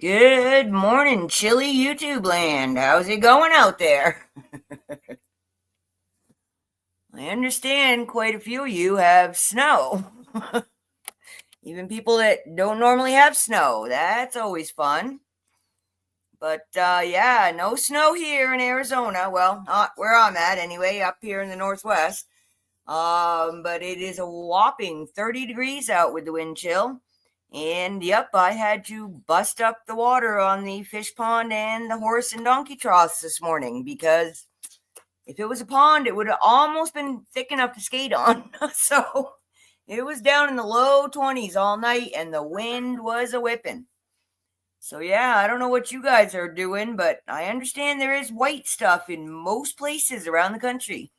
Good morning, chilly YouTube land. How's it going out there? I understand quite a few of you have snow. Even people that don't normally have snow. That's always fun. But yeah, no snow here in Arizona. Well, not where I'm at anyway, up here in the Northwest. But it is a whopping 30 degrees out with the wind chill. And yep, I had to bust up the water on the fish pond and the horse and donkey troughs this morning because if it was a pond, it would have almost been thick enough to skate on. So it was down in the low 20s all night and the wind was a whipping. So yeah, I don't know what you guys are doing, but I understand there is white stuff in most places around the country.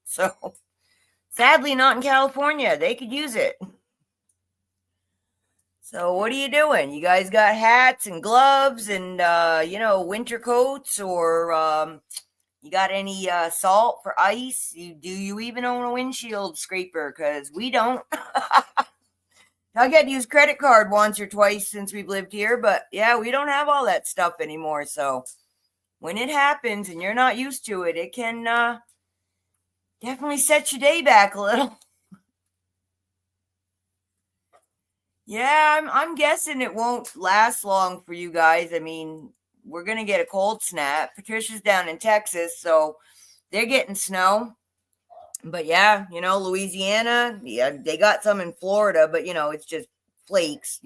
So sadly, not in California. They could use it. So what are you doing? You guys got hats and gloves and winter coats, or you got any salt for ice? Do you even own a windshield scraper? Because we don't. I got to use credit card once or twice since we've lived here, but yeah, we don't have all that stuff anymore. So when it happens and you're not used to it, it can definitely set your day back a little. Yeah, I'm guessing it won't last long for you guys. I mean, we're gonna get a cold snap. Patricia's down in Texas, so they're getting snow. But yeah, Louisiana, yeah, they got some in Florida, but it's just flakes,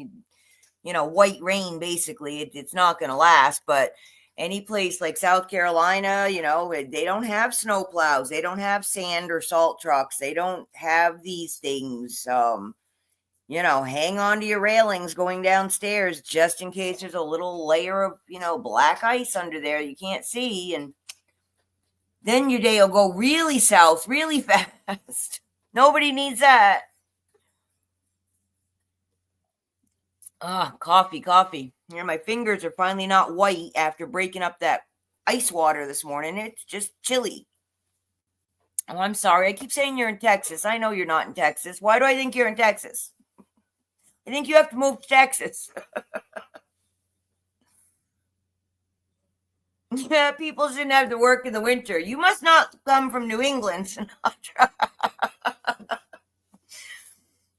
white rain basically. It's not gonna last. But any place like South Carolina, they don't have snow plows, they don't have sand or salt trucks, they don't have these things. Hang on to your railings going downstairs just in case there's a little layer of, black ice under there you can't see. And then your day will go really south really fast. Nobody needs that. Coffee. Here, my fingers are finally not white after breaking up that ice water this morning. It's just chilly. Oh, I'm sorry. I keep saying you're in Texas. I know you're not in Texas. Why do I think you're in Texas? I think you have to move to Texas. Yeah, people shouldn't have to work in the winter. You must not come from New England.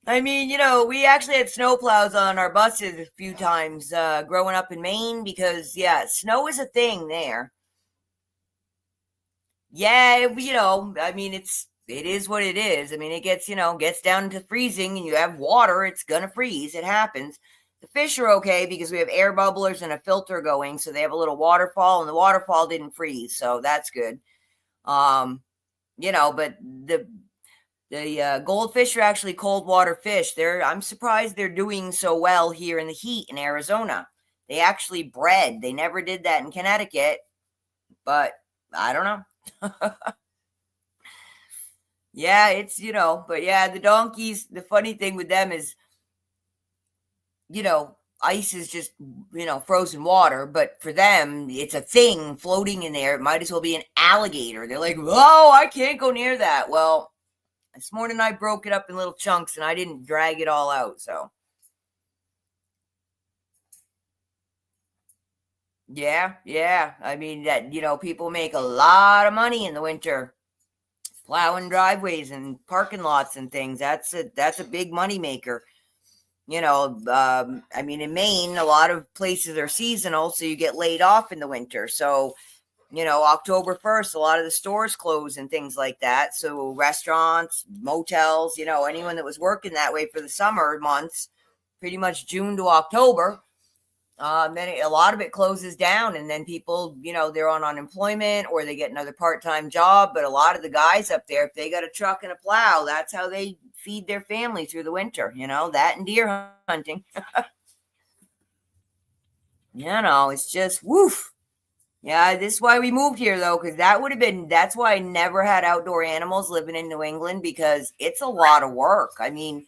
I mean, we actually had snow plows on our buses a few times growing up in Maine because, yeah, snow is a thing there. Yeah, I mean, it is what it is. I mean, it gets down to freezing and you have water, it's going to freeze. It happens. The fish are okay because we have air bubblers and a filter going, so they have a little waterfall, and the waterfall didn't freeze, so that's good. But the goldfish are actually cold water fish. I'm surprised they're doing so well here in the heat in Arizona. They actually bred. They never did that in Connecticut, but I don't know. Yeah, but yeah, the donkeys, the funny thing with them is, ice is just, frozen water, but for them, it's a thing floating in there. It might as well be an alligator. They're like, oh, I can't go near that. Well, this morning I broke it up in little chunks and I didn't drag it all out, so. Yeah. I mean, that, people make a lot of money in the winter plowing driveways and parking lots and things. That's a big money maker. I mean, in Maine, a lot of places are seasonal, so you get laid off in the winter. So, October 1st, a lot of the stores close and things like that. So restaurants, motels, anyone that was working that way for the summer months, pretty much June to October, then a lot of it closes down, and then people, they're on unemployment or they get another part-time job. But a lot of the guys up there, if they got a truck and a plow, that's how they feed their family through the winter, that and deer hunting. It's just woof. Yeah, this is why we moved here, though, because that's why I never had outdoor animals living in New England, because it's a lot of work. I mean,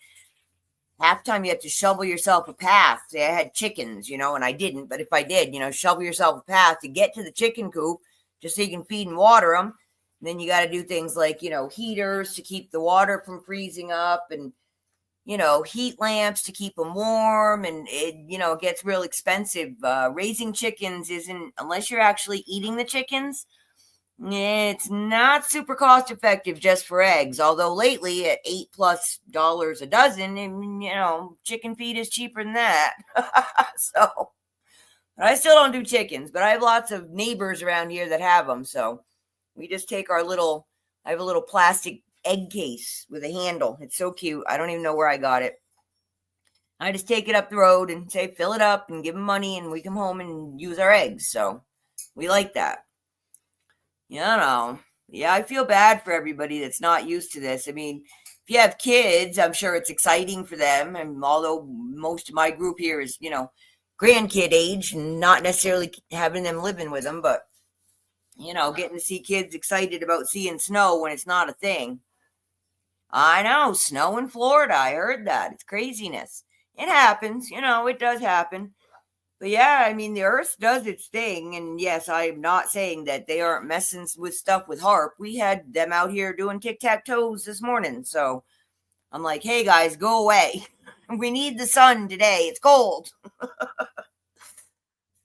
half the time you have to shovel yourself a path. Say I had chickens, and I didn't, but if I did, shovel yourself a path to get to the chicken coop just so you can feed and water them. And then you got to do things like, heaters to keep the water from freezing up. And heat lamps to keep them warm, and it gets real expensive. Raising chickens isn't, unless you're actually eating the chickens, it's not super cost effective just for eggs. Although lately at $8+ a dozen, and chicken feed is cheaper than that. So, but I still don't do chickens, but I have lots of neighbors around here that have them. So we just take I have a little plastic egg case with a handle. It's so cute. I don't even know where I got it. I just take it up the road and say, fill it up and give them money, and we come home and use our eggs. So we like that. Yeah, I feel bad for everybody that's not used to this. I mean, if you have kids, I'm sure it's exciting for them. And although most of my group here is, grandkid age, and not necessarily having them living with them, but getting to see kids excited about seeing snow when it's not a thing. I know, snow in Florida. I heard that. It's craziness. It happens, it does happen. But yeah, I mean, the earth does its thing. And yes, I'm not saying that they aren't messing with stuff with HAARP. We had them out here doing tic-tac-toes this morning. So I'm like, hey guys, go away. We need the sun today. It's cold.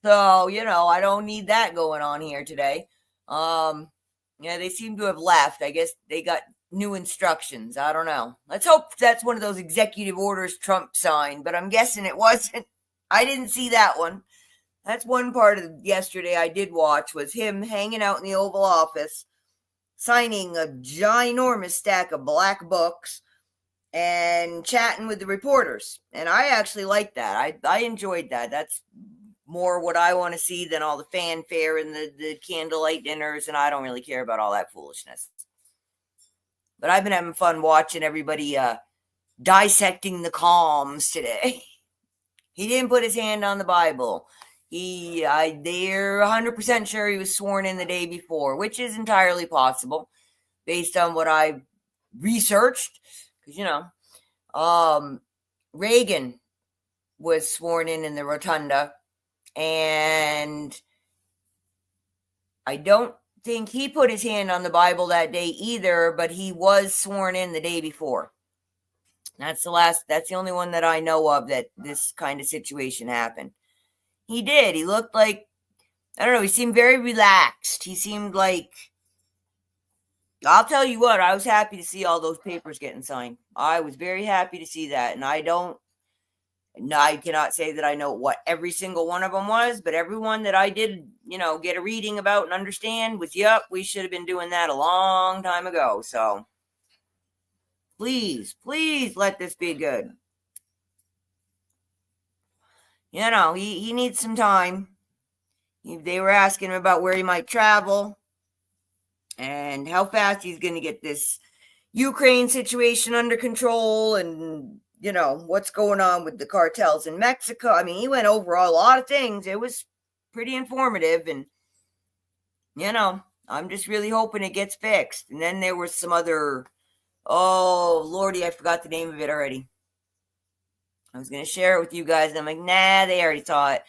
So, I don't need that going on here today. Yeah, they seem to have left. I guess they got new instructions. I don't know. Let's hope that's one of those executive orders Trump signed, but I'm guessing it wasn't. I didn't see that one. That's one part of yesterday I did watch, was him hanging out in the Oval Office, signing a ginormous stack of black books and chatting with the reporters. And I actually liked that. I enjoyed that. That's more what I want to see than all the fanfare and the candlelight dinners, and I don't really care about all that foolishness. But I've been having fun watching everybody dissecting the calms today. He didn't put his hand on the Bible. They're 100% sure he was sworn in the day before, which is entirely possible based on what I researched. Because, Reagan was sworn in the rotunda, and I don't think he put his hand on the Bible that day either, but he was sworn in the day before. That's the only one that I know of that this kind of situation happened. He did. He looked like, I don't know, he seemed very relaxed. He seemed like, I'll tell you what, I was happy to see all those papers getting signed. I was very happy to see that. And I cannot say that I know what every single one of them was, but everyone that I did, get a reading about and understand was, yep, we should have been doing that a long time ago. So please let this be good. He needs some time. They were asking him about where he might travel and how fast he's going to get this Ukraine situation under control, and what's going on with the cartels in Mexico. I mean, he went over a lot of things. It was pretty informative, and I'm just really hoping it gets fixed. And then there was some other, oh lordy, I forgot the name of it already. I was going to share it with you guys, and I'm like, nah, they already saw it.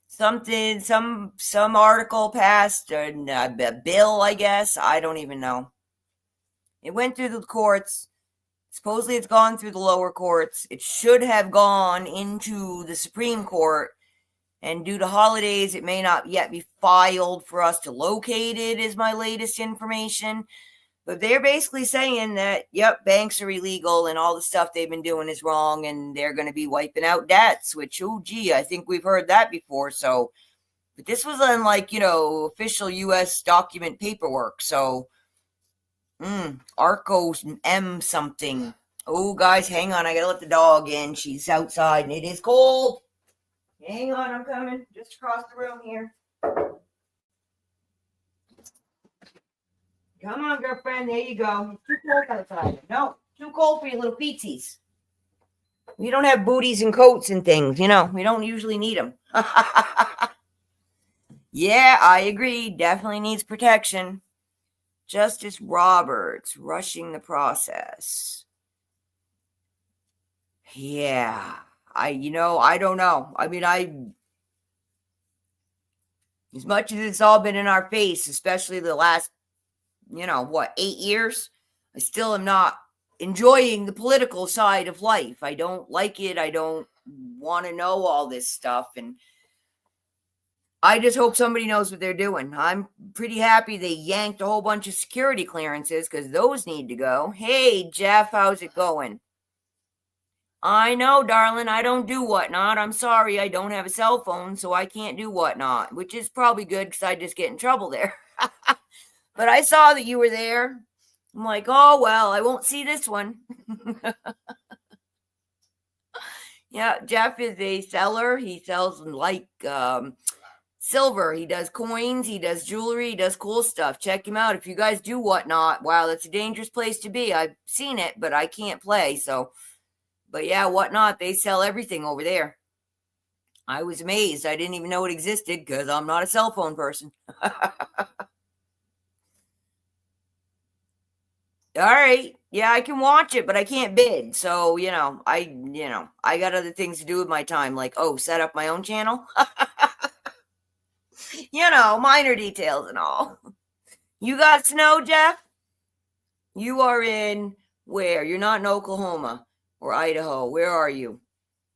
Something, some article passed, or a bill, I guess. I don't even know. It went through the courts. Supposedly it's gone through the lower courts. It should have gone into the Supreme Court. And due to holidays, it may not yet be filed for us to locate it, is my latest information. But they're basically saying that, yep, banks are illegal and all the stuff they've been doing is wrong, and they're going to be wiping out debts, which, oh, gee, I think we've heard that before. So, but this was on official U.S. document paperwork. So, Arco M something. Oh, guys, hang on. I got to let the dog in. She's outside and it is cold. Hang on, I'm coming. Just across the room here. Come on, girlfriend. There you go. It's too cold outside. No, too cold for your little feetsies. We don't have booties and coats and things, we don't usually need them. Yeah, I agree. Definitely needs protection. Justice Roberts rushing the process. Yeah, I don't know. I mean, as much as it's all been in our face, especially the last 8 years, I still am not enjoying the political side of life. I don't like it. I don't want to know all this stuff. And I just hope somebody knows what they're doing. I'm pretty happy they yanked a whole bunch of security clearances because those need to go. Hey, Jeff, how's it going? I know, darling, I don't do whatnot. I'm sorry, I don't have a cell phone, so I can't do whatnot, which is probably good because I just get in trouble there. But I saw that you were there. I'm like, oh, well, I won't see this one. Yeah, Jeff is a seller. He sells like silver. He does coins. He does jewelry. He does cool stuff. Check him out. If you guys do whatnot, wow, that's a dangerous place to be. I've seen it, but I can't play. So, but yeah, whatnot. They sell everything over there. I was amazed. I didn't even know it existed because I'm not a cell phone person. All right. Yeah, I can watch it, but I can't bid. So, I got other things to do with my time, like, set up my own channel. Minor details and all. You got snow, Jeff? You are in where? You're not in Oklahoma or Idaho. Where are you?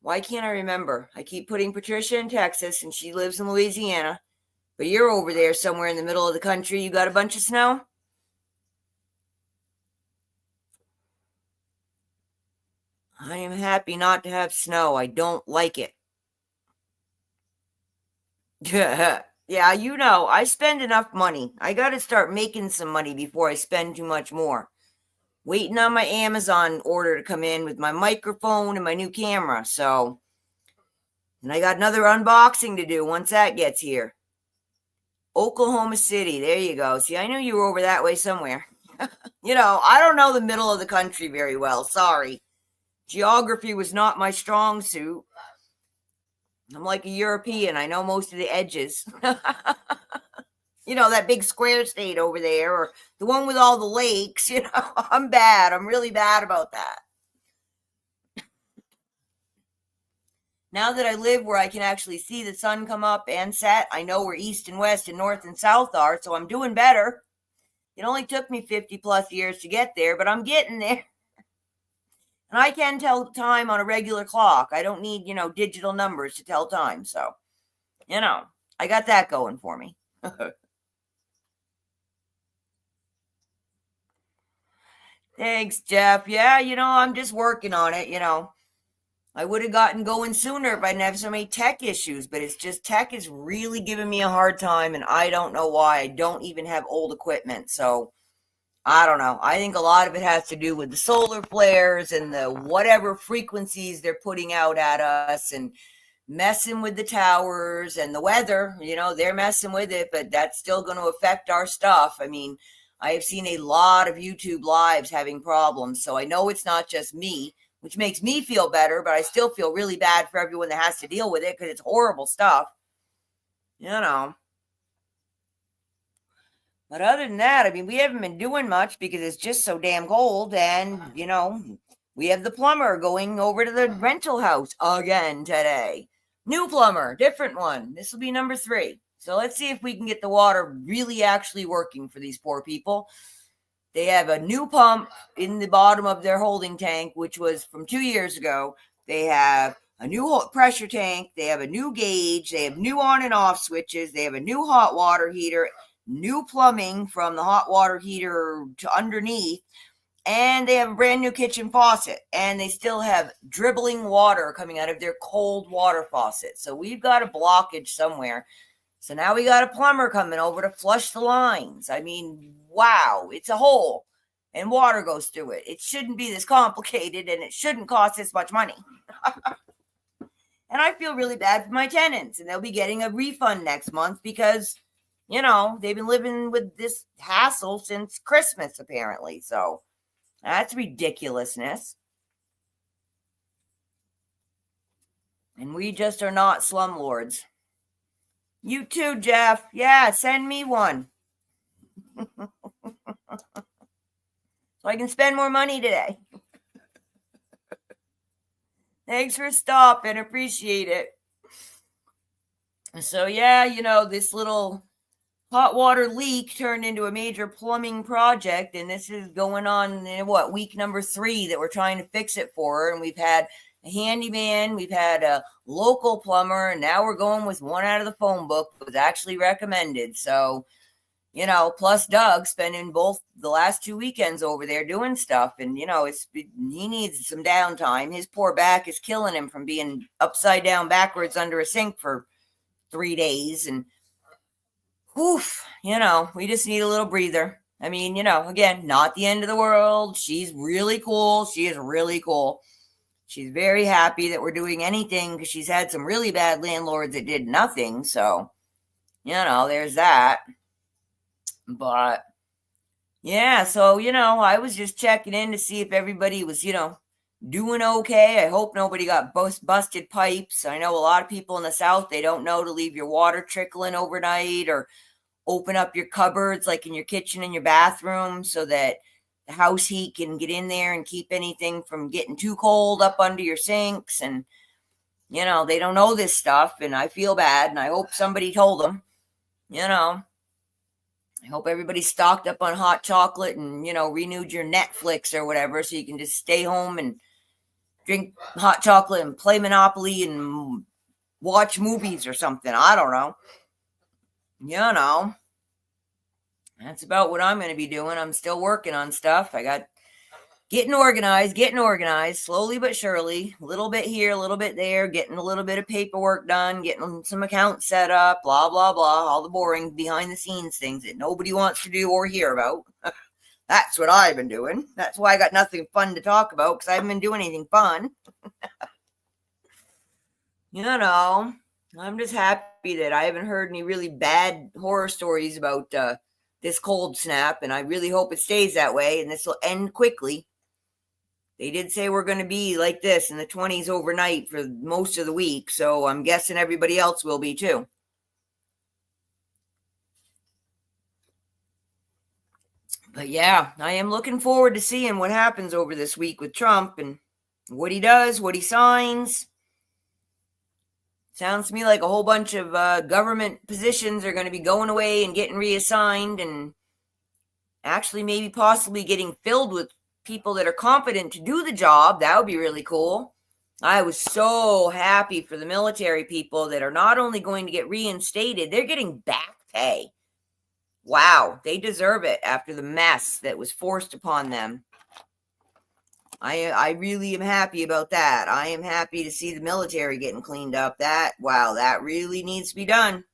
Why can't I remember? I keep putting Patricia in Texas and she lives in Louisiana, but you're over there somewhere in the middle of the country. You got a bunch of snow? I am happy not to have snow. I don't like it. Yeah, I spend enough money. I got to start making some money before I spend too much more. Waiting on my Amazon order to come in with my microphone and my new camera. So, and I got another unboxing to do once that gets here. Oklahoma City. There you go. See, I knew you were over that way somewhere. I don't know the middle of the country very well. Sorry. Geography was not my strong suit. I'm like a European. I know most of the edges. That big square state over there, or the one with all the lakes. I'm bad. I'm really bad about that. Now that I live where I can actually see the sun come up and set, I know where east and west and north and south are, so I'm doing better. It only took me 50 plus years to get there, but I'm getting there. And I can tell time on a regular clock. I don't need, digital numbers to tell time. So, I got that going for me. Thanks, Jeff. Yeah, I'm just working on it. I would have gotten going sooner if I didn't have so many tech issues, but it's just tech is really giving me a hard time, and I don't know why. I don't even have old equipment. So, I don't know. I think a lot of it has to do with the solar flares and the whatever frequencies they're putting out at us and messing with the towers and the weather. They're messing with it, but that's still going to affect our stuff. I mean, I have seen a lot of YouTube lives having problems, so I know it's not just me, which makes me feel better, but I still feel really bad for everyone that has to deal with it because it's horrible stuff. But other than that, I mean, we haven't been doing much because it's just so damn cold. And, we have the plumber going over to the rental house again today. New plumber, different one. This will be number 3. So let's see if we can get the water really actually working for these poor people. They have a new pump in the bottom of their holding tank, which was from 2 years ago. They have a new pressure tank. They have a new gauge. They have new on and off switches. They have a new hot water heater, new plumbing from the hot water heater to underneath, and they have a brand new kitchen faucet, and they still have dribbling water coming out of their cold water faucet. So we've got a blockage somewhere. So now we got a plumber coming over to flush the lines. I mean, wow, it's a hole and water goes through it. It shouldn't be this complicated, and it shouldn't cost this much money. And I feel really bad for my tenants, and they'll be getting a refund next month because they've been living with this hassle since Christmas, apparently. So that's ridiculousness. And we just are not slumlords. You too, Jeff. Yeah, send me one. So I can spend more money today. Thanks for stopping. Appreciate it. So, yeah, this little hot water leak turned into a major plumbing project, and this is going on in week number 3 that we're trying to fix it for her. And we've had a handyman, we've had a local plumber, and now we're going with one out of the phone book that was actually recommended. So, plus Doug spending both the last 2 weekends over there doing stuff, and he needs some downtime. His poor back is killing him from being upside down backwards under a sink for 3 days, and oof, we just need a little breather. I mean, again, not the end of the world. She's really cool. She is really cool. She's very happy that we're doing anything because she's had some really bad landlords that did nothing. So, there's that. But yeah, so, I was just checking in to see if everybody was, doing okay. I hope nobody got busted pipes. I know a lot of people in the South, they don't know to leave your water trickling overnight or open up your cupboards like in your kitchen and your bathroom so that the house heat can get in there and keep anything from getting too cold up under your sinks. And, they don't know this stuff, and I feel bad, and I hope somebody told them. I hope everybody stocked up on hot chocolate and, renewed your Netflix or whatever so you can just stay home and drink hot chocolate and play Monopoly and watch movies or something. I don't know. That's about what I'm going to be doing. I'm still working on stuff. I got getting organized, slowly but surely, a little bit here, a little bit there, getting a little bit of paperwork done, getting some accounts set up, blah, blah, blah, all the boring behind the scenes things that nobody wants to do or hear about. That's what I've been doing. That's why I got nothing fun to talk about, because I haven't been doing anything fun. I'm just happy that I haven't heard any really bad horror stories about this cold snap, and I really hope it stays that way and this will end quickly. They did say we're going to be like this in the 20s overnight for most of the week, so I'm guessing everybody else will be too. But yeah, I am looking forward to seeing what happens over this week with Trump and what he does, what he signs. Sounds to me like a whole bunch of government positions are going to be going away and getting reassigned, and actually maybe possibly getting filled with people that are competent to do the job. That would be really cool. I was so happy for the military people that are not only going to get reinstated, they're getting back pay. Wow, they deserve it after the mess that was forced upon them. I really am happy about that. I am happy to see the military getting cleaned up. That really needs to be done.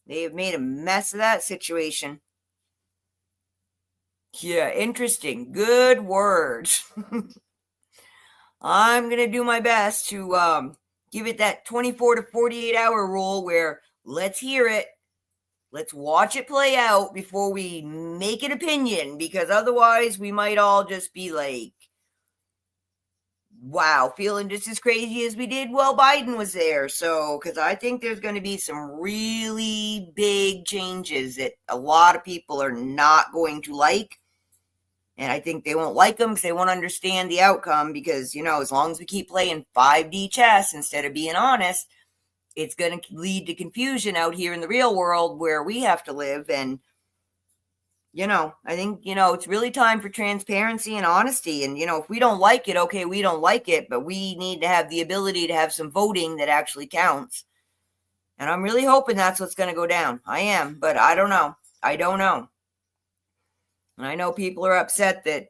They have made a mess of that situation. Yeah, interesting. Good words. I'm going to do my best to give it that 24 to 48 hour rule where let's hear it. Let's watch it play out before we make an opinion, because otherwise we might all just be like, wow, feeling just as crazy as we did while Biden was there. So, because I think there's going to be some really big changes that a lot of people are not going to like. And I think they won't like them because they won't understand the outcome, because, as long as we keep playing 5D chess instead of being honest, it's going to lead to confusion out here in the real world where we have to live. And, I think, it's really time for transparency and honesty. And, if we don't like it, okay, we don't like it, but we need to have the ability to have some voting that actually counts. And I'm really hoping that's what's going to go down. I am, but I don't know. And I know people are upset that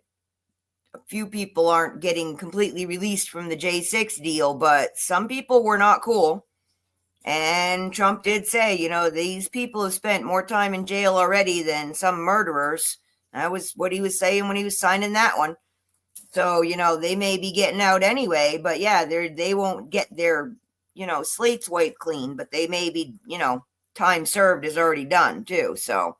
a few people aren't getting completely released from the J6 deal, but some people were not cool. And Trump did say, these people have spent more time in jail already than some murderers. That was what he was saying when he was signing that one. So, they may be getting out anyway, but yeah, they won't get their, slates wiped clean, but they may be, time served is already done too. So,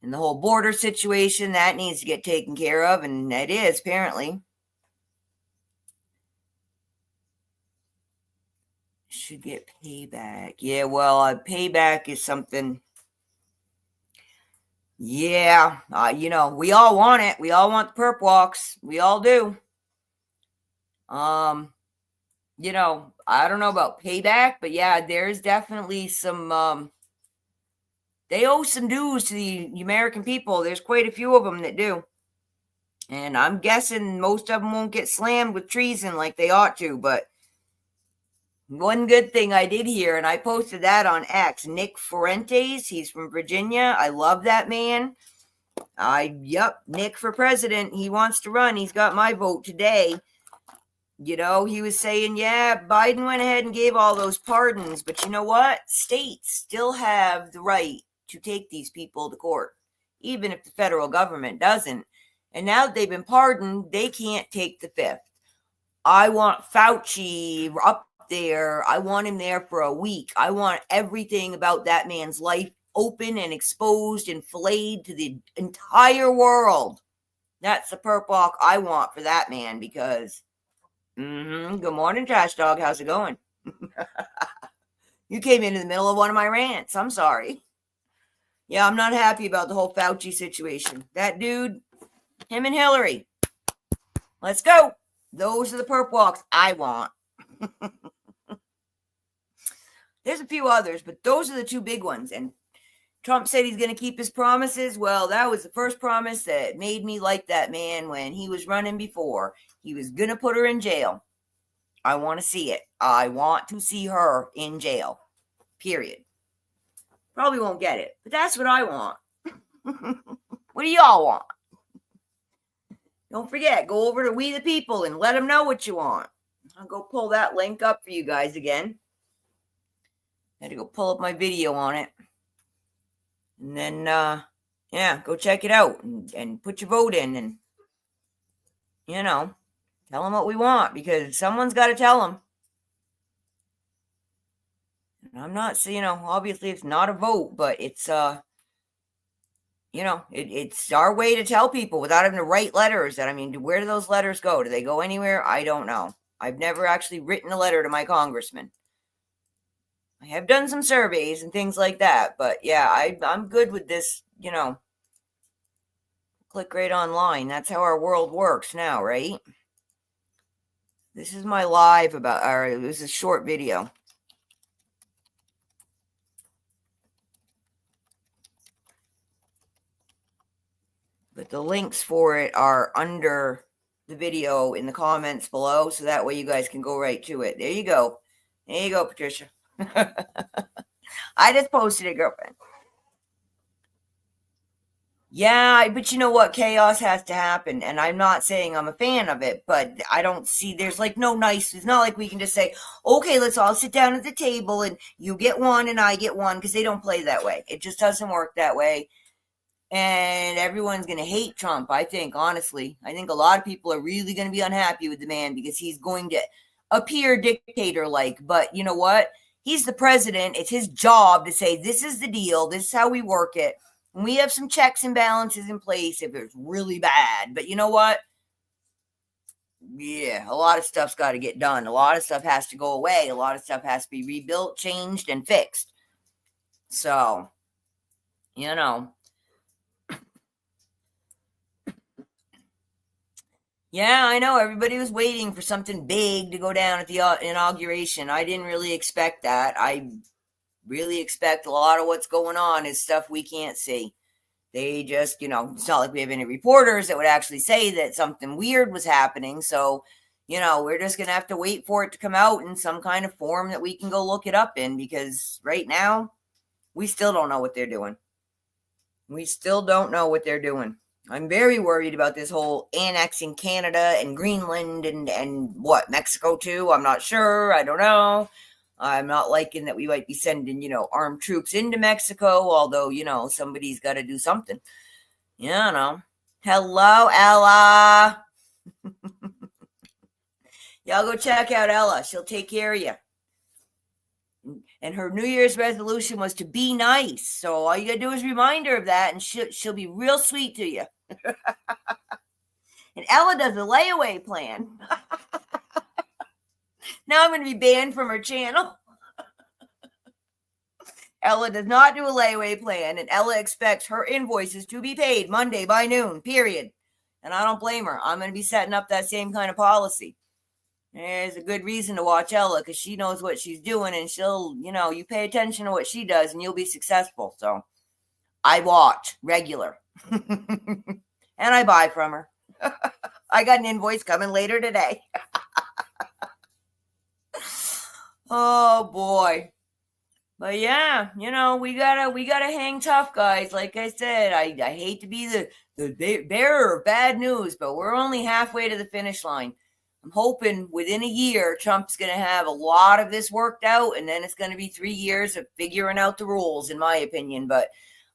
and the whole border situation, that needs to get taken care of, and it is apparently. Should get payback. Yeah, well, payback is something. Yeah, we all want it. We all want the perp walks. We all do. I don't know about payback, but yeah, there's definitely some they owe some dues to the American people. There's quite a few of them that do. And I'm guessing most of them won't get slammed with treason like they ought to. But one good thing I did hear, and I posted that on X, Nick Fuentes, he's from Virginia. I love that man. Nick for president. He wants to run. He's got my vote today. You know, he was saying, yeah, Biden went ahead and gave all those pardons, but you know what? States still have the right to take these people to court, even if the federal government doesn't. And now that they've been pardoned, they can't take the fifth. I want Fauci up there. I want him there for a week. I want everything about that man's life open and exposed and filleted to the entire world. That's the perp walk I want for that man because... Good morning, Trash Dog. How's it going? You came in the middle of one of my rants. I'm sorry. Yeah, I'm not happy about the whole Fauci situation. That dude, him and Hillary. Let's go. Those are the perp walks I want. There's a few others, but those are the two big ones. And Trump said he's going to keep his promises. Well, that was the first promise that made me like that man when he was running before. He was going to put her in jail. I want to see it. I want to see her in jail. Period. Probably won't get it, but that's what I want. What do y'all want? Don't forget, go over to We the People and let them know what you want. I'll go pull that link up for you guys again. I had to go pull up my video on it. And then, go check it out and put your vote in and, tell them what we want because someone's got to tell them. And I'm not saying, obviously it's not a vote, but it's, it's our way to tell people without having to write letters. And where do those letters go? Do they go anywhere? I don't know. I've never actually written a letter to my congressman. I have done some surveys and things like that, but yeah, I'm good with this, click right online. That's how our world works now, right? This is my live it was a short video. But the links for it are under the video in the comments below, so that way you guys can go right to it. There you go. There you go, Patricia. I just posted it, girlfriend. Yeah, but you know what? Chaos has to happen. And I'm not saying I'm a fan of it, but I don't see there's no nice. It's not like we can just say, okay, let's all sit down at the table and you get one and I get one, because they don't play that way. It just doesn't work that way. And everyone's going to hate Trump, I think, honestly. I think a lot of people are really going to be unhappy with the man because he's going to appear dictator-like. But you know what? He's the president. It's his job to say, this is the deal. This is how we work it. And we have some checks and balances in place if it's really bad. But you know what? Yeah, a lot of stuff's got to get done. A lot of stuff has to go away. A lot of stuff has to be rebuilt, changed, and fixed. So, Yeah, I know. Everybody was waiting for something big to go down at the inauguration. I didn't really expect that. I really expect a lot of what's going on is stuff we can't see. They just, it's not like we have any reporters that would actually say that something weird was happening. So, we're just going to have to wait for it to come out in some kind of form that we can go look it up in, because right now we still don't know what they're doing. We still don't know what they're doing. I'm very worried about this whole annexing Canada and Greenland and what, Mexico too? I'm not sure. I don't know. I'm not liking that we might be sending, armed troops into Mexico, although, somebody's got to do something. Hello, Ella. Y'all go check out Ella. She'll take care of you. And her New Year's resolution was to be nice. So all you got to do is remind her of that, and she'll be real sweet to you. And Ella does a layaway plan. Now I'm going to be banned from her channel. Ella does not do a layaway plan, and Ella expects her invoices to be paid Monday by noon, period. And I don't blame her. I'm going to be setting up that same kind of policy. There's a good reason to watch Ella, because she knows what she's doing, and she'll, you pay attention to what she does and you'll be successful. So, I watch regular. And I buy from her. I got an invoice coming later today. Oh boy. But yeah, we gotta hang tough, guys. Like I said, I hate to be the bearer of bad news, but we're only halfway to the finish line. I'm hoping within a year, Trump's going to have a lot of this worked out, and then it's going to be 3 years of figuring out the rules, in my opinion. But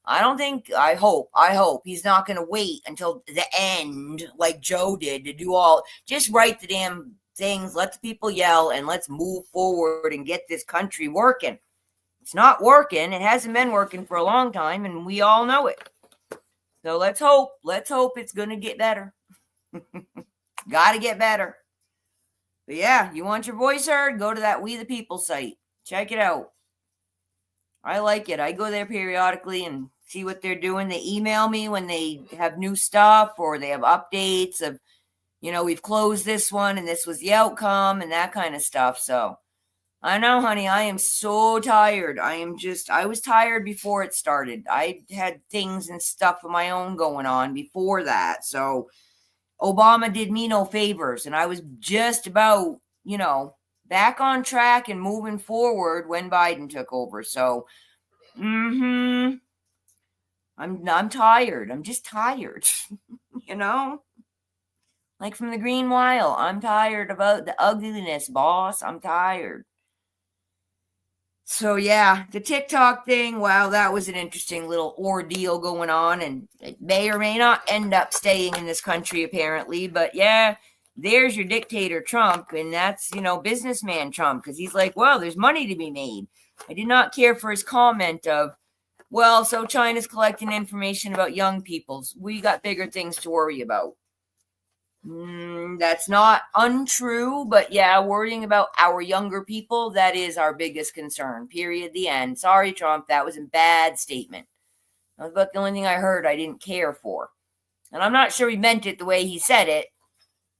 I hope he's not going to wait until the end like Joe did to do all, just write the damn things, let the people yell, and let's move forward and get this country working. It's not working. It hasn't been working for a long time, and we all know it. So let's hope it's going to get better. Got to get better. But yeah, you want your voice heard? Go to that We the People site. Check it out. I like it. I go there periodically and see what they're doing. They email me when they have new stuff or they have updates of, we've closed this one and this was the outcome and that kind of stuff. So I know, honey, I am so tired. I was tired before it started. I had things and stuff of my own going on before that. So Obama did me no favors, and I was just about, back on track and moving forward when Biden took over. So, I'm tired. I'm just tired, like from the Green Mile. I'm tired about the ugliness, boss. I'm tired. So yeah, the TikTok thing, wow, that was an interesting little ordeal going on, and it may or may not end up staying in this country apparently, but yeah, there's your dictator Trump, and that's, businessman Trump, because he's like, well, there's money to be made. I did not care for his comment of, well, so China's collecting information about young peoples. We got bigger things to worry about. That's not untrue, but yeah, worrying about our younger people, that is our biggest concern. Period. The end. Sorry, Trump. That was a bad statement. That was about the only thing I heard I didn't care for. And I'm not sure he meant it the way he said it.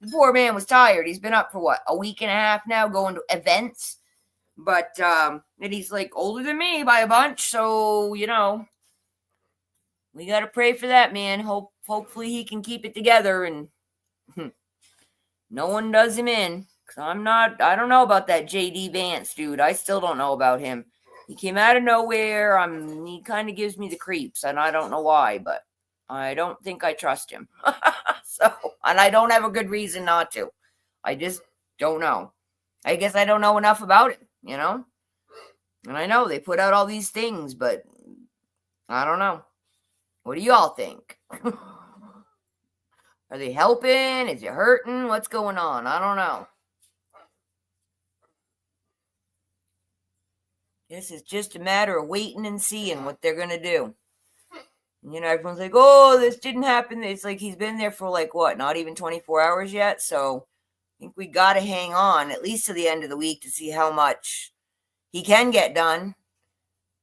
The poor man was tired. He's been up for what, a week and a half now, going to events. But and he's like older than me by a bunch, so we gotta pray for that man. Hopefully he can keep it together and no one does him in. Cause I don't know about that JD Vance dude. I still don't know about him. He came out of nowhere. He kind of gives me the creeps, and I don't know why, but I don't think I trust him. So, and I don't have a good reason not to. I just don't know. I guess I don't know enough about it, And I know they put out all these things, but I don't know. What do y'all think? Are they helping? Is it hurting? What's going on? I don't know. This is just a matter of waiting and seeing what they're going to do. Everyone's like, oh, this didn't happen. It's like he's been there for like what? Not even 24 hours yet. So I think we got to hang on at least to the end of the week to see how much he can get done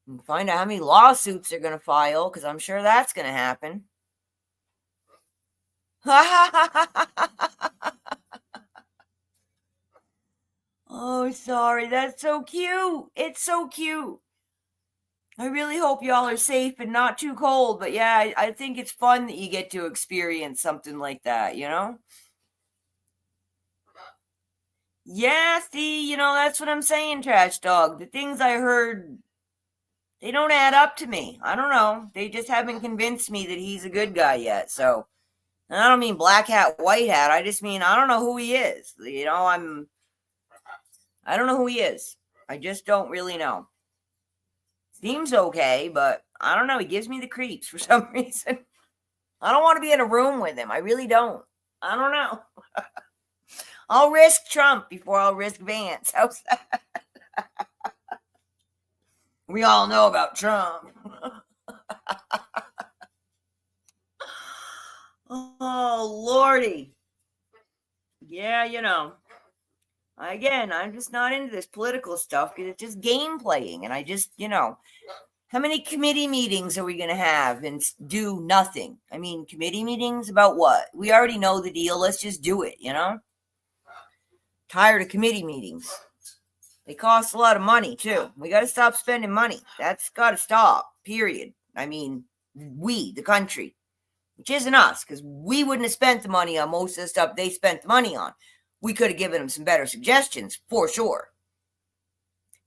and find out how many lawsuits they're going to file, because I'm sure that's going to happen. Oh, sorry. That's so cute. It's so cute. I really hope y'all are safe and not too cold. But yeah, I think it's fun that you get to experience something like that, Yeah, see, that's what I'm saying, Trash Dog. The things I heard, they don't add up to me. I don't know. They just haven't convinced me that he's a good guy yet. So, and I don't mean black hat, white hat. I just mean I don't know who he is. I don't know who he is. I just don't really know. Seems okay, but I don't know. He gives me the creeps for some reason. I don't want to be in a room with him. I really don't. I don't know. I'll risk Trump before I'll risk Vance. How's that? We all know about Trump. Oh, Lordy. Yeah, Again, I'm just not into this political stuff because it's just game playing. And I just, how many committee meetings are we going to have and do nothing? I mean, committee meetings about what? We already know the deal. Let's just do it, Tired of committee meetings. They cost a lot of money, too. We got to stop spending money. That's got to stop, period. I mean, we, the country, which isn't us, because we wouldn't have spent the money on most of the stuff they spent the money on. We could have given them some better suggestions, for sure.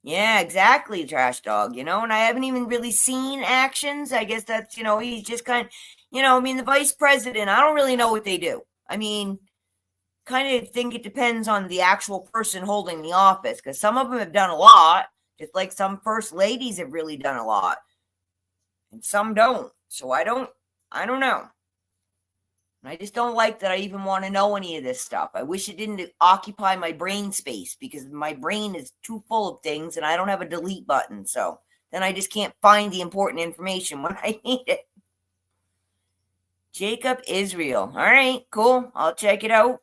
Yeah, exactly, Trash Dog, and I haven't even really seen actions. I guess that's, he's just kind of, the vice president, I don't really know what they do. I mean, kind of think it depends on the actual person holding the office, because some of them have done a lot, just like some first ladies have really done a lot, and some don't. So I don't know. I just don't like that I even want to know any of this stuff. I wish it didn't occupy my brain space, because my brain is too full of things and I don't have a delete button. So then I just can't find the important information when I need it. Jacob Israel. All right, cool. I'll check it out.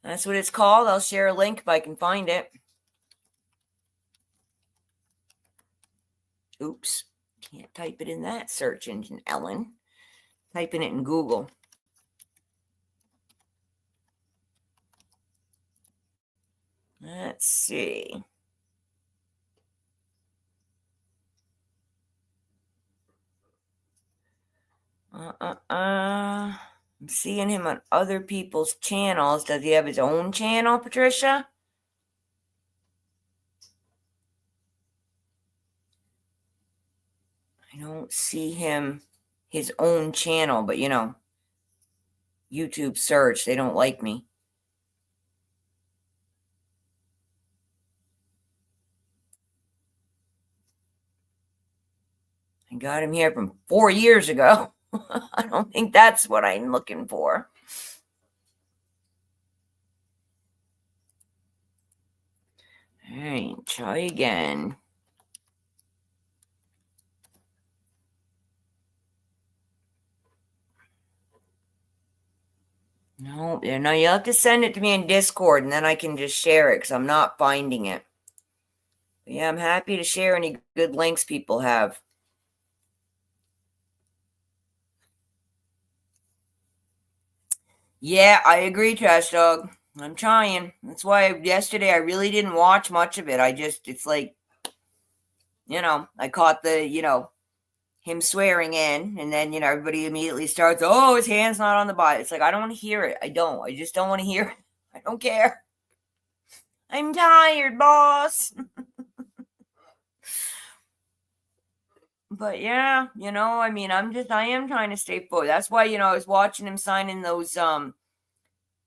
That's what it's called. I'll share a link if I can find it. Oops. Can't type it in that search engine, Ellen. Typing it in Google. Let's see. I'm seeing him on other people's channels. Does he have his own channel, Patricia? I don't see him, his own channel, but YouTube search, they don't like me. I got him here from 4 years ago. I don't think that's what I'm looking for. All right, try again. No, you have to send it to me in Discord, and then I can just share it, because I'm not finding it. But yeah, I'm happy to share any good links people have. Yeah, I agree, Trash Dog. I'm trying. That's why yesterday I really didn't watch much of it. It's like, I caught the, him swearing in, and then, everybody immediately starts, oh, his hand's not on the body. It's like, I don't want to hear it. I just don't want to hear it. I don't care. I'm tired, boss. But yeah, I am trying to stay put. That's why, I was watching him signing those, the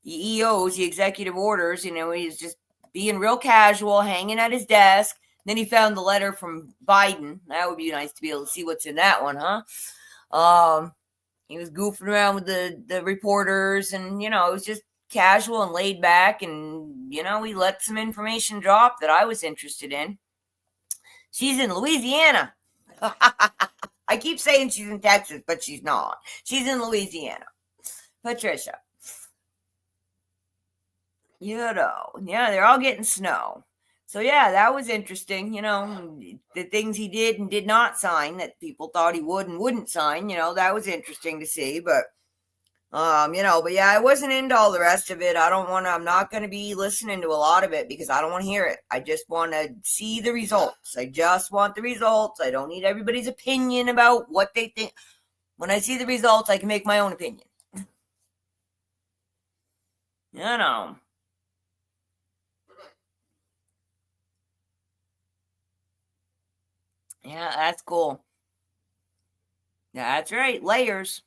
EOs, the executive orders, he's just being real casual, hanging at his desk. Then he found the letter from Biden. That would be nice to be able to see what's in that one, huh? He was goofing around with the reporters, and, it was just casual and laid back, and, he let some information drop that I was interested in. She's in Louisiana. I keep saying she's in Texas, but she's not. She's in Louisiana. Patricia. Yeah, they're all getting snow. So yeah, that was interesting. The things he did and did not sign that people thought he would and wouldn't sign, that was interesting to see. But, but yeah, I wasn't into all the rest of it. I'm not going to be listening to a lot of it, because I don't want to hear it. I just want to see the results. I just want the results. I don't need everybody's opinion about what they think. When I see the results, I can make my own opinion. Yeah, that's cool. That's right. Layers.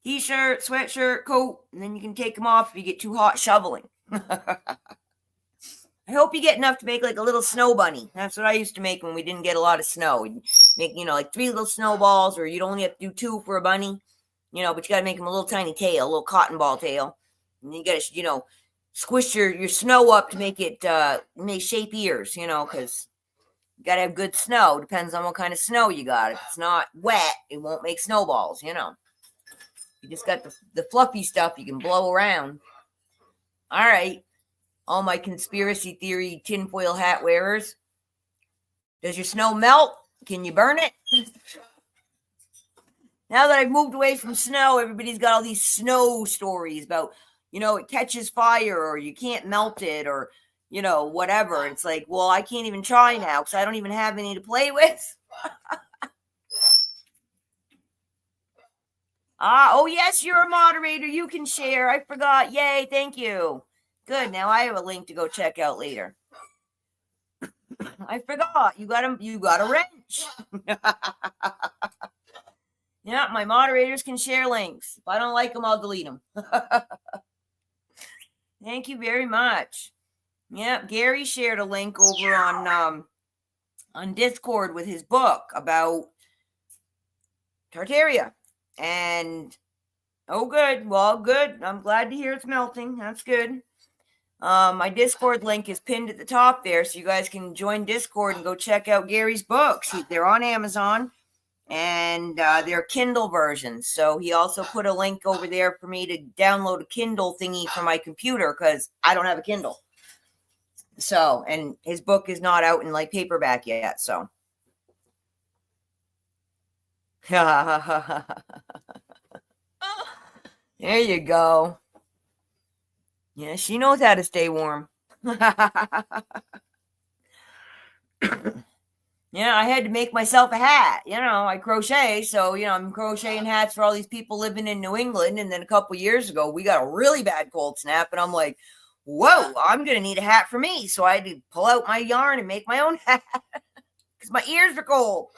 T-shirt, sweatshirt, coat, and then you can take them off if you get too hot shoveling. I hope you get enough to make like a little snow bunny. That's what I used to make when we didn't get a lot of snow. We'd make, like 3 little snowballs, or you'd only have to do 2 for a bunny, but you got to make them a little tiny tail, a little cotton ball tail. And you got to, squish your snow up to make it, make shape ears, because you got to have good snow. Depends on what kind of snow you got. If it's not wet, it won't make snowballs, You just got the fluffy stuff you can blow around. All right. All my conspiracy theory tinfoil hat wearers. Does your snow melt? Can you burn it? Now that I've moved away from snow, everybody's got all these snow stories about, it catches fire, or you can't melt it, or, whatever. It's like, well, I can't even try now because I don't even have any to play with. Oh, yes, you're a moderator. You can share. I forgot. Yay, thank you. Good. Now I have a link to go check out later. I forgot. You got a wrench. Yeah, my moderators can share links. If I don't like them, I'll delete them. Thank you very much. Yeah, Gary shared a link over on Discord with his book about Tartaria. And oh, good. Well, good. I'm glad to hear it's melting. That's good. My Discord link is pinned at the top there, so you guys can join Discord and go check out Gary's books. They're on Amazon, and they're Kindle versions. So he also put a link over there for me to download a Kindle thingy for my computer because I don't have a Kindle. So, and his book is not out in like paperback yet. So, there you go. Yeah, she knows how to stay warm. Yeah, I had to make myself a hat. I crochet. So, I'm crocheting hats for all these people living in New England. And then a couple years ago, we got a really bad cold snap. And I'm like, whoa, I'm going to need a hat for me. So I had to pull out my yarn and make my own hat because my ears are cold.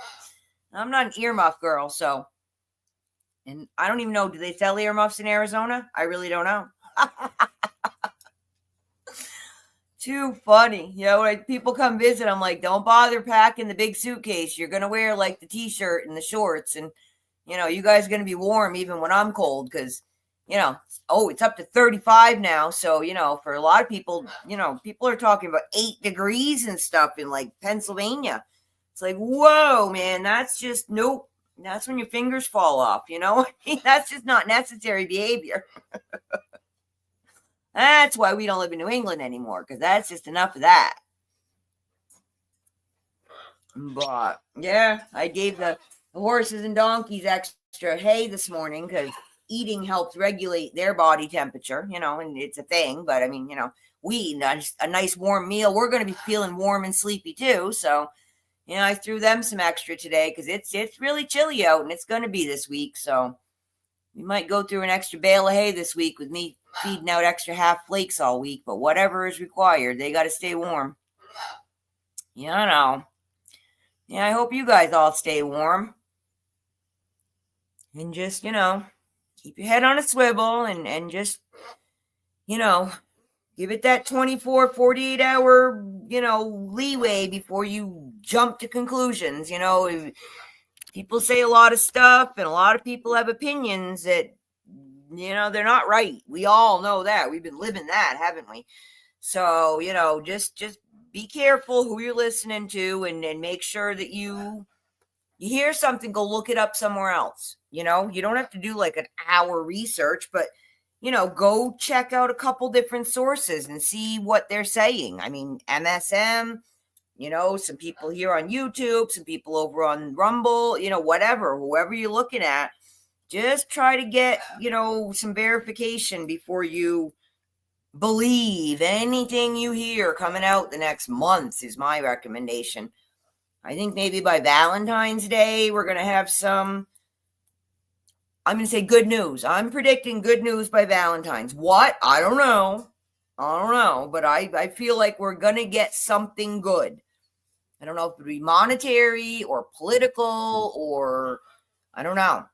I'm not an earmuff girl. So, and I don't even know, do they sell earmuffs in Arizona? I really don't know. Too funny. When people come visit, I'm like, don't bother packing the big suitcase. You're going to wear like the t-shirt and the shorts. And, you guys are going to be warm even when I'm cold because, it's up to 35 now. So, for a lot of people, people are talking about 8 degrees and stuff in like Pennsylvania. It's like, whoa, man, that's just, nope. That's when your fingers fall off, That's just not necessary behavior. That's why we don't live in New England anymore, because that's just enough of that. But, yeah, I gave the horses and donkeys extra hay this morning because eating helps regulate their body temperature, and it's a thing. But, I mean, we eat a nice warm meal. We're going to be feeling warm and sleepy, too. So, I threw them some extra today because it's really chilly out, and it's going to be this week. So, we might go through an extra bale of hay this week with me feeding out extra half flakes all week, but whatever is required, they got to stay warm. Yeah, I hope you guys all stay warm. And just, keep your head on a swivel and just, give it that 24, 48 hour, leeway before you jump to conclusions. People say a lot of stuff and a lot of people have opinions that, they're not right. We all know that. We've been living that, haven't we? So, just be careful who you're listening to and make sure that you hear something, go look it up somewhere else. You don't have to do like an hour research, but, go check out a couple different sources and see what they're saying. I mean, MSM, some people here on YouTube, some people over on Rumble, whatever, whoever you're looking at. Just try to get, some verification before you believe anything you hear coming out the next month is my recommendation. I think maybe by Valentine's Day, we're going to have some, I'm going to say good news. I'm predicting good news by Valentine's. What? I don't know. But I feel like we're going to get something good. I don't know if it'll be monetary or political or I don't know.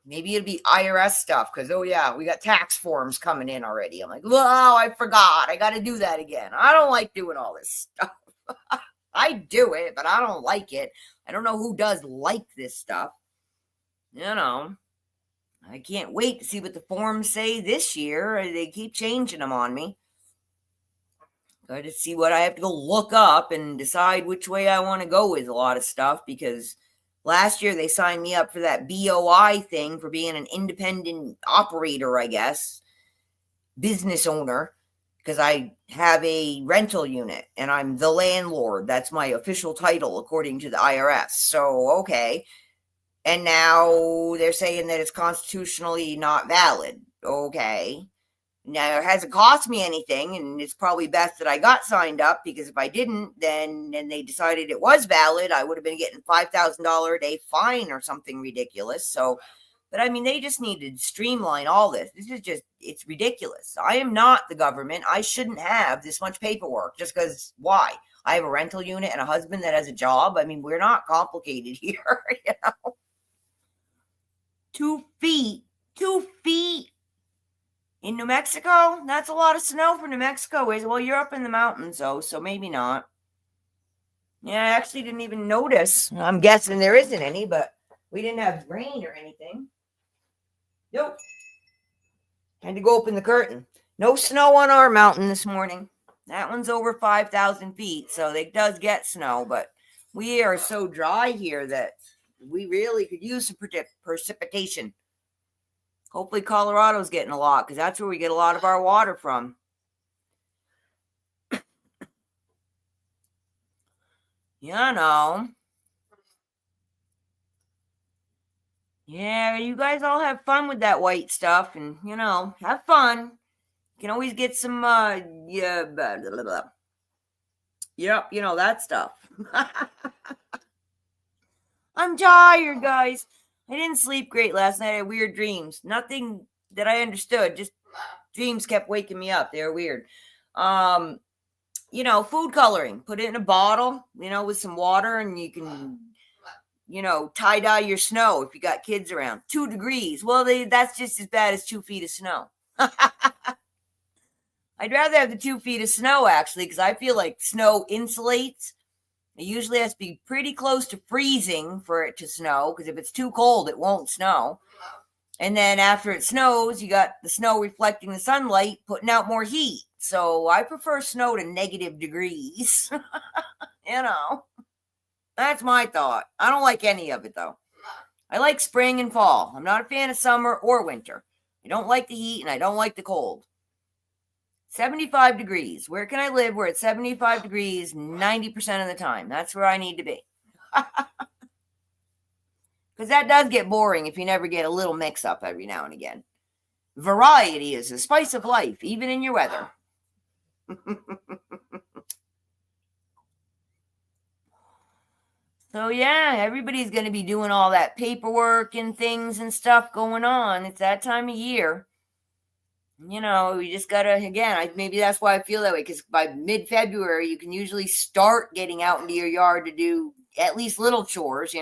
Maybe it'll be IRS stuff because, oh, yeah, we got tax forms coming in already. I'm like, oh, I forgot. I got to do that again. I don't like doing all this stuff. I do it, but I don't like it. I don't know who does like this stuff. I can't wait to see what the forms say this year. They keep changing them on me. Got to see what I have to go look up and decide which way I want to go with a lot of stuff because last year, they signed me up for that BOI thing for being an independent operator, I guess, business owner, because I have a rental unit and I'm the landlord. That's my official title, according to the IRS. So, okay. And now they're saying that it's constitutionally not valid. Okay. Now, it hasn't cost me anything, and it's probably best that I got signed up because if I didn't, then and they decided it was valid, I would have been getting $5,000 a day fine or something ridiculous. So But I mean, they just need to streamline all this. This is just, it's ridiculous. I am not the government. I shouldn't have this much paperwork just because why? I have a rental unit and a husband that has a job. I mean, we're not complicated here, 2 feet, 2 feet in New Mexico. That's a lot of snow for New Mexico. Well, you're up in the mountains though, so maybe not. Yeah, I actually didn't even notice. I'm guessing there isn't any, but we didn't have rain or anything. Nope. Had to go open the curtain. No snow on our mountain this morning. That one's over 5,000 feet, so it does get snow, but we are so dry here that we really could use some precipitation. Hopefully Colorado's getting a lot, because that's where we get a lot of our water from. You know. Yeah, you guys all have fun with that white stuff, and, have fun. You can always get some, yeah, blah, blah, blah. Yep, that stuff. I'm tired, guys. I didn't sleep great last night. I had weird dreams. Nothing that I understood. Just dreams kept waking me up. They were weird. Food coloring. Put it in a bottle, with some water, and you can, tie dye your snow if you got kids around. 2 degrees. Well, that's just as bad as 2 feet of snow. I'd rather have the 2 feet of snow, actually, because I feel like snow insulates. It usually has to be pretty close to freezing for it to snow, because if it's too cold, it won't snow. And then after it snows, you got the snow reflecting the sunlight, putting out more heat. So I prefer snow to negative degrees. That's my thought. I don't like any of it, though. I like spring and fall. I'm not a fan of summer or winter. I don't like the heat, and I don't like the cold. 75 degrees. Where can I live where it's 75 degrees 90% of the time? That's where I need to be. Because that does get boring if you never get a little mix-up every now and again. Variety is the spice of life, even in your weather. So, yeah, everybody's going to be doing all that paperwork and things and stuff going on. It's that time of year. We just got to, again, maybe that's why I feel that way, because by mid-February, you can usually start getting out into your yard to do at least little chores, We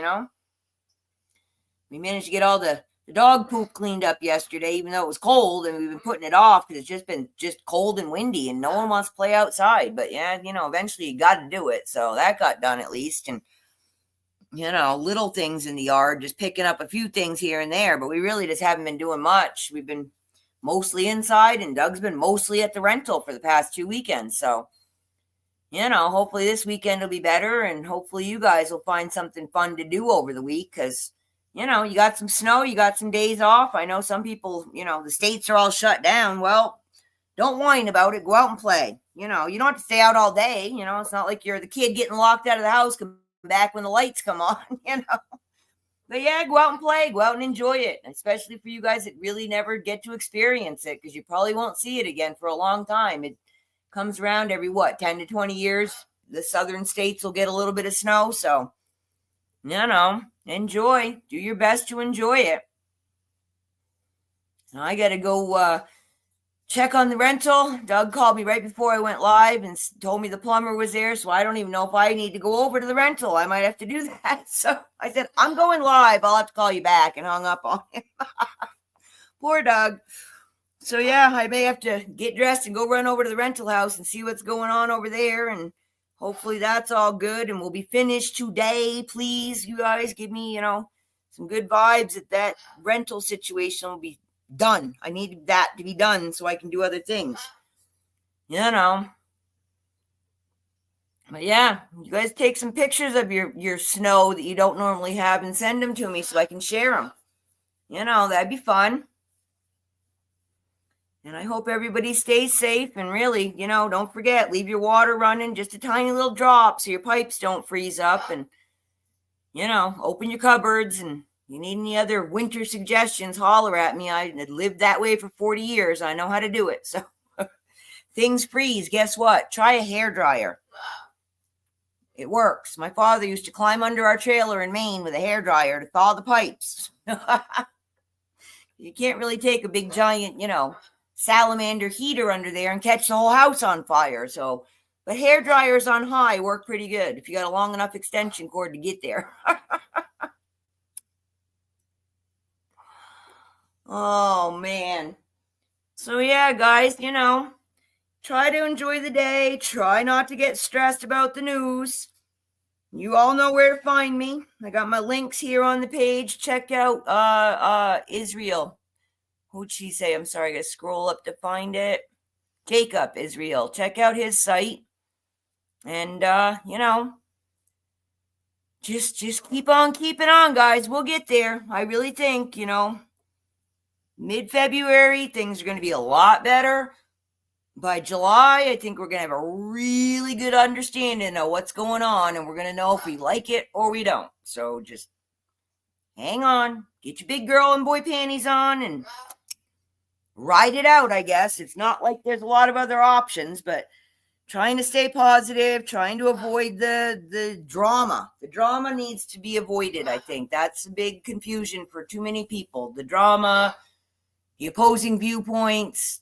managed to get all the dog poop cleaned up yesterday, even though it was cold, and we've been putting it off because it's just been cold and windy, and no one wants to play outside. But, yeah, eventually you got to do it, so that got done at least, and little things in the yard, just picking up a few things here and there, but we really just haven't been doing much. We've been mostly inside, and Doug's been mostly at the rental for the past 2 weekends. So, hopefully this weekend will be better, and hopefully you guys will find something fun to do over the week, because, you got some snow, you got some days off. I know some people, the states are all shut down. Well, don't whine about it. Go out and play. You don't have to stay out all day. It's not like you're the kid getting locked out of the house, come back when the lights come on, But yeah, go out and play, go out and enjoy it, especially for you guys that really never get to experience it, because you probably won't see it again for a long time. It comes around every, 10 to 20 years. The southern states will get a little bit of snow, so, enjoy. Do your best to enjoy it. So I got to go check on the rental. Doug called me right before I went live and told me the plumber was there, so I don't even know if I need to go over to the rental. I might have to do that. So I said, I'm going live. I'll have to call you back, and hung up on him. Poor Doug. So yeah, I may have to get dressed and go run over to the rental house and see what's going on over there, and hopefully that's all good and we'll be finished today. Please, you guys, give me, some good vibes that rental situation will be done. I need that to be done so I can do other things. But yeah, you guys take some pictures of your snow that you don't normally have and send them to me so I can share them. That'd be fun. And I hope everybody stays safe, and really, don't forget, leave your water running just a tiny little drop so your pipes don't freeze up, and, open your cupboards, and you need any other winter suggestions, holler at me. I lived that way for 40 years. I know how to do it. So things freeze. Guess what? Try a hairdryer. It works. My father used to climb under our trailer in Maine with a hairdryer to thaw the pipes. You can't really take a big giant, salamander heater under there and catch the whole house on fire. So, but hair dryers on high work pretty good if you got a long enough extension cord to get there. Oh man. So yeah, guys, try to enjoy the day. Try not to get stressed about the news. You all know where to find me. I got my links here on the page. Check out Israel. Who'd she say? I'm sorry, I gotta scroll up to find it. Jacob Israel. Check out his site. And just keep on keeping on, guys. We'll get there. I really think, mid-February, things are going to be a lot better. By July, I think we're going to have a really good understanding of what's going on, and we're going to know if we like it or we don't. So just hang on. Get your big girl and boy panties on and ride it out, I guess. It's not like there's a lot of other options, but trying to stay positive, trying to avoid the drama. The drama needs to be avoided, I think. That's a big confusion for too many people. The drama, the opposing viewpoints.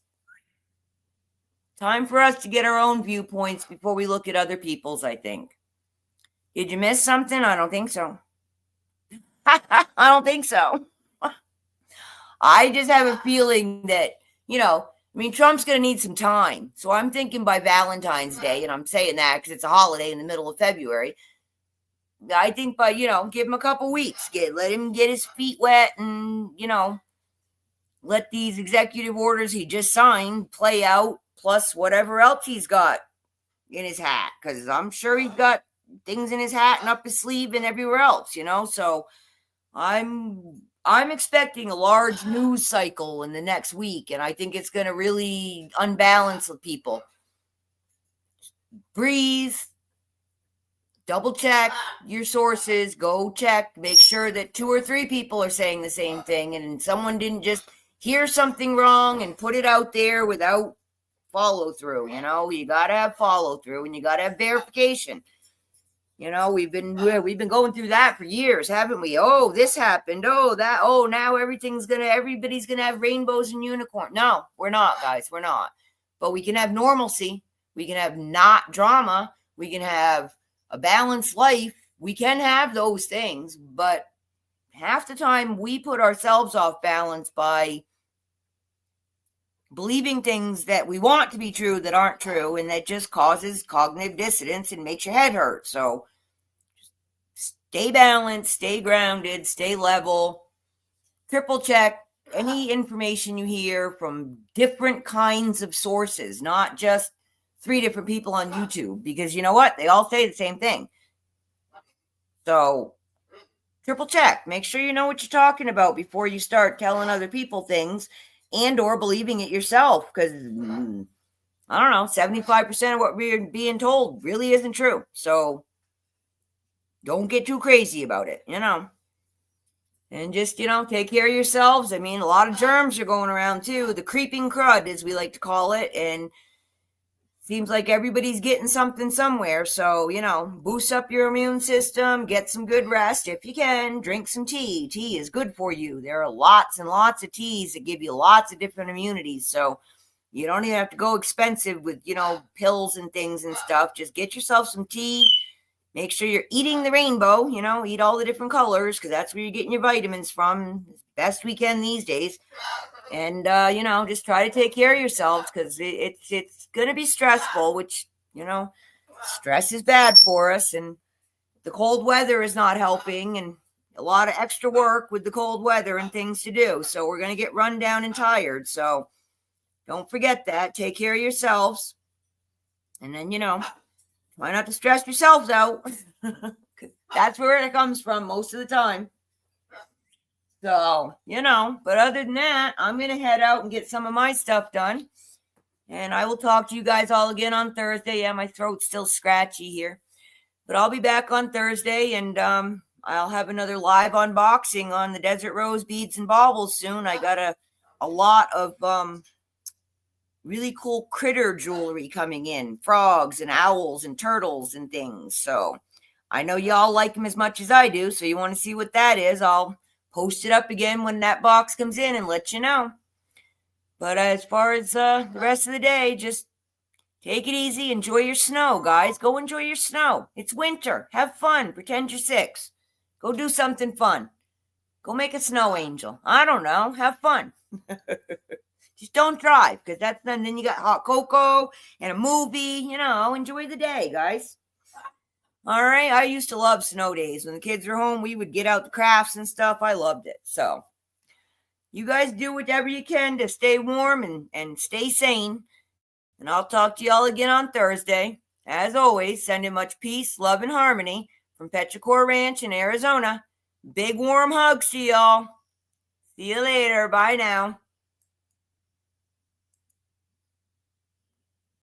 Time for us to get our own viewpoints before we look at other people's, I think. Did you miss something? I don't think so. I don't think so. I just have a feeling that, Trump's going to need some time. So I'm thinking by Valentine's Day, and I'm saying that because it's a holiday in the middle of February. I think by, give him a couple weeks. Let him get his feet wet and, let these executive orders he just signed play out, plus whatever else he's got in his hat. Because I'm sure he's got things in his hat and up his sleeve and everywhere else, So I'm expecting a large news cycle in the next week, and I think it's going to really unbalance with people. Breathe. Double check your sources. Go check. Make sure that 2 or 3 people are saying the same thing, and someone didn't just hear something wrong and put it out there without follow through. You got to have follow through, and you got to have verification. We've been going through that for years, haven't we? Oh, this happened. Oh, that. Oh, now everybody's gonna have rainbows and unicorns. No, we're not, guys. We're not. But we can have normalcy. We can have not drama. We can have a balanced life. We can have those things, but half the time we put ourselves off balance by believing things that we want to be true that aren't true, and that just causes cognitive dissonance and makes your head hurt. So stay balanced, stay grounded, stay level, triple check any information you hear from different kinds of sources, not just 3 different people on YouTube, because you know what? They all say the same thing. So triple check, make sure you know what you're talking about before you start telling other people things and or believing it yourself, because I don't know, 75% of what we're being told really isn't true. So don't get too crazy about it, and just, take care of yourselves. I mean, a lot of germs are going around too, the creeping crud, as we like to call it, and seems like everybody's getting something somewhere. So, boost up your immune system, get some good rest. If you can, drink some tea. Tea is good for you. There are lots and lots of teas that give you lots of different immunities. So you don't even have to go expensive with, pills and things and stuff. Just get yourself some tea. Make sure you're eating the rainbow, eat all the different colors, because that's where you're getting your vitamins from. Best we can these days. And, just try to take care of yourselves, because it's going to be stressful, which, stress is bad for us. And the cold weather is not helping, and a lot of extra work with the cold weather and things to do. So we're going to get run down and tired. So don't forget that. Take care of yourselves. And then, try not to stress yourselves out. That's where it comes from most of the time. So, but other than that, I'm going to head out and get some of my stuff done. And I will talk to you guys all again on Thursday. Yeah, my throat's still scratchy here. But I'll be back on Thursday, and I'll have another live unboxing on the Desert Rose beads and baubles soon. I got a lot of really cool critter jewelry coming in. Frogs and owls and turtles and things. So I know y'all like them as much as I do. So you want to see what that is, I'll post it up again when that box comes in and let you know. But as far as the rest of the day, just take it easy. Enjoy your snow, guys. Go enjoy your snow. It's winter. Have fun. Pretend you're 6. Go do something fun. Go make a snow angel. I don't know. Have fun. Just don't drive, because then you got hot cocoa and a movie. Enjoy the day, guys. All right. I used to love snow days. When the kids were home, we would get out the crafts and stuff. I loved it. So you guys do whatever you can to stay warm and stay sane. And I'll talk to y'all again on Thursday. As always, sending much peace, love, and harmony from Petrichor Ranch in Arizona. Big warm hugs to y'all. See you later. Bye now.